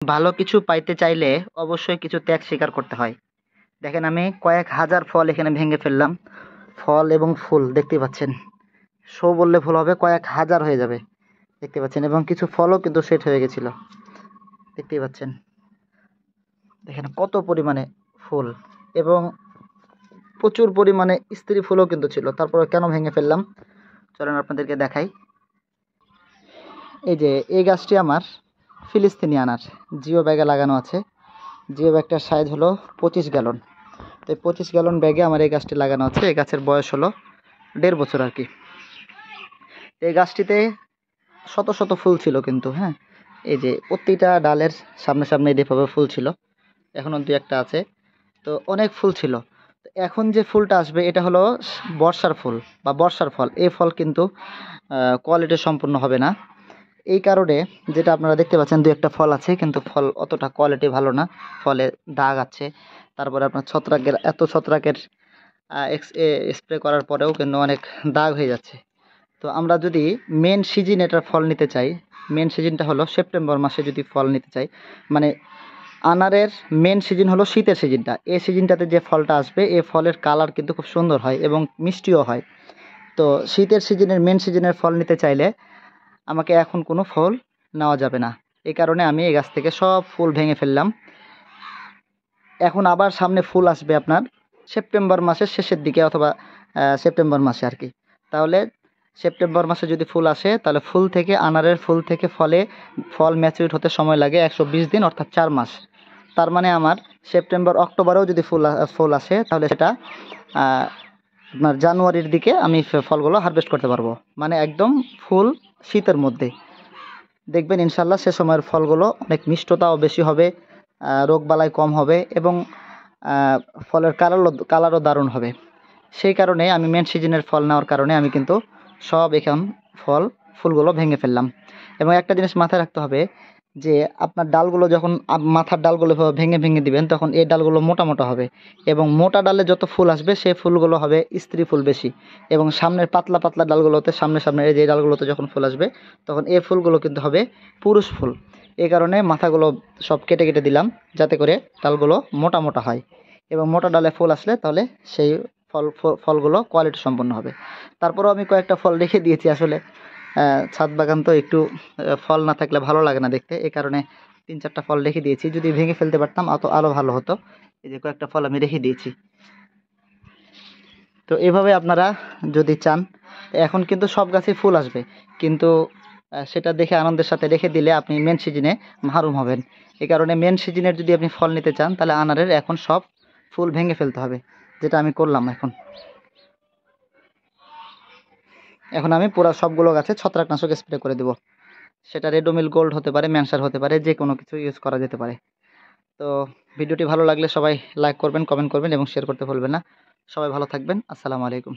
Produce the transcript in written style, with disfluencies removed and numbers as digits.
ভালো কিছু পাইতে চাইলে অবশ্যই কিছু ত্যাগ স্বীকার করতে হয়। দেখেন আমি কয়েক হাজার ফল এখানে ভেঙে ফেললাম। ফল এবং ফুল দেখতেই পাচ্ছেন। বললে ভুল হবে, কয়েক হাজার হয়ে যাবে। দেখতে পাচ্ছেন, এবং কিছু ফলও কিন্তু সেট হয়ে গেছিল। দেখতেই পাচ্ছেন। দেখেন কত পরিমাণে ফুল, এবং প্রচুর পরিমাণে স্ত্রী ফুলও কিন্তু ছিল। তারপরে কেন ভেঙে ফেললাম চলেন আপনাদেরকে দেখাই। এই যে এই গাছটি আমার ফিলিস্তিনি আনার জিও ব্যাগে লাগানো আছে। জিও ব্যাগটার সাইজ হলো 25 গ্যালন। তো এই 25 গ্যালন ব্যাগে আমার এই গাছটি লাগানো আছে। এই গাছের বয়স হলো 1.5 বছর আর কি। এই গাছটিতে শত শত ফুল ছিল কিন্তু, হ্যাঁ, এই যে প্রতিটা ডালের সামনে সামনে এভাবে ফুল ছিল। এখনও দু একটা আছে। তো অনেক ফুল ছিল। তো এখন যে ফুলটা আসবে এটা হলো বর্ষার ফুল বা বর্ষার ফল। এই ফল কিন্তু কোয়ালিটি সম্পূর্ণ হবে না। এই কারণে যেটা আপনারা দেখতে পাচ্ছেন, দু একটা ফল আছে কিন্তু ফল অতটা কোয়ালিটি ভালো না। ফলে দাগ আছে। তারপরে আপনার ছত্রাকের স্প্রে করার পরেও কিন্তু অনেক দাগ হয়ে যাচ্ছে। তো আমরা যদি মেন সিজন এটার ফল নিতে চাই, মেন সিজনটা হলো সেপ্টেম্বর মাসে যদি ফল নিতে চাই, মানে আনারের মেন সিজন হলো শীতের সিজনটা। এই সিজনটাতে যে ফলটা আসবে এই ফলের কালার কিন্তু খুব সুন্দর হয় এবং মিষ্টিও হয়। তো শীতের সিজনের মেন সিজনের ফল নিতে চাইলে আমাকে এখন কোনো ফল নেওয়া যাবে না। এই কারণে আমি এই গাছ থেকে সব ফুল ভেঙে ফেললাম। এখন আবার সামনে ফুল আসবে আপনার সেপ্টেম্বর মাসের শেষের দিকে, অথবা সেপ্টেম্বর মাসে আর কি। তাহলে সেপ্টেম্বর মাসে যদি ফুল আসে তাহলে ফুল থেকে আনারের ফুল থেকে ফল ম্যাচিউর হতে সময় লাগে 120 দিন, অর্থাৎ 4 মাস। তার মানে আমার সেপ্টেম্বর অক্টোবরেও যদি ফুল আসে তাহলে সেটা আপনার জানুয়ারির দিকে আমি ফলগুলো হারভেস্ট করতে পারবো। মানে একদম ফুল শীতের মধ্যে দেখবেন ইনশাল্লাহ সে সময়ের ফলগুলো অনেক মিষ্টতাও বেশি হবে, রোগবালাই কম হবে, এবং ফলের কালারও দারুণ হবে। সেই কারণে আমি মেন সিজনের ফল নেওয়ার কারণে আমি কিন্তু সব এখন ফুলগুলো ভেঙে ফেললাম। এবং একটা জিনিস মাথায় রাখতে হবে যে আপনার ডালগুলো যখন মাথার ডালগুলো ভেঙে ভেঙে দিবেন তখন এই ডালগুলো মোটা মোটা হবে, এবং মোটা ডালে যত ফুল আসবে সেই ফুলগুলো হবে স্ত্রী ফুল বেশি, এবং সামনের পাতলা পাতলা ডালগুলোতে সামনে এই যে ডালগুলোতে যখন ফুল আসবে তখন এই ফুলগুলো কিন্তু হবে পুরুষ ফুল। এই কারণে মাথাগুলো সব কেটে কেটে দিলাম যাতে করে ডালগুলো মোটা মোটা হয়, এবং মোটা ডালে ফুল আসলে তাহলে সেই ফলগুলো কোয়ালিটি সম্পন্ন হবে। তারপরেও আমি কয়েকটা ফল রেখে দিয়েছি। আসলে ছাদ বাগান তো একটু ফল না থাকলে ভালো লাগে না দেখতে। এই কারণে 3-4টা ফল রেখে দিয়েছি। যদি ভেঙে ফেলতে পারতাম আরও ভালো হতো। এই যে কয়েকটা ফল আমি রেখে দিয়েছি। তো এভাবে আপনারা যদি চান, এখন কিন্তু সব গাছে ফুল আসবে, কিন্তু সেটা দেখে আনন্দের সাথে রেখে দিলে আপনি মেন সিজনে মাহরুম হবেন। এই কারণে মেন সিজনের যদি আপনি ফল নিতে চান তাহলে আনারের এখন সব ফুল ভেঙে ফেলতে হবে, যেটা আমি করলাম। এখন আমি পুরো সবগুলো গাছে ছত্রাকনাশক স্প্রে করে দেব। সেটা রেডোমিল গোল্ড হতে পারে, ম্যানসার হতে পারে, যে কোনো কিছু ইউজ করা যেতে পারে। তো ভিডিওটি ভালো লাগলে সবাই লাইক করবেন, কমেন্ট করবেন এবং শেয়ার করতে ভুলবেন না। সবাই ভালো থাকবেন। আসসালামু আলাইকুম।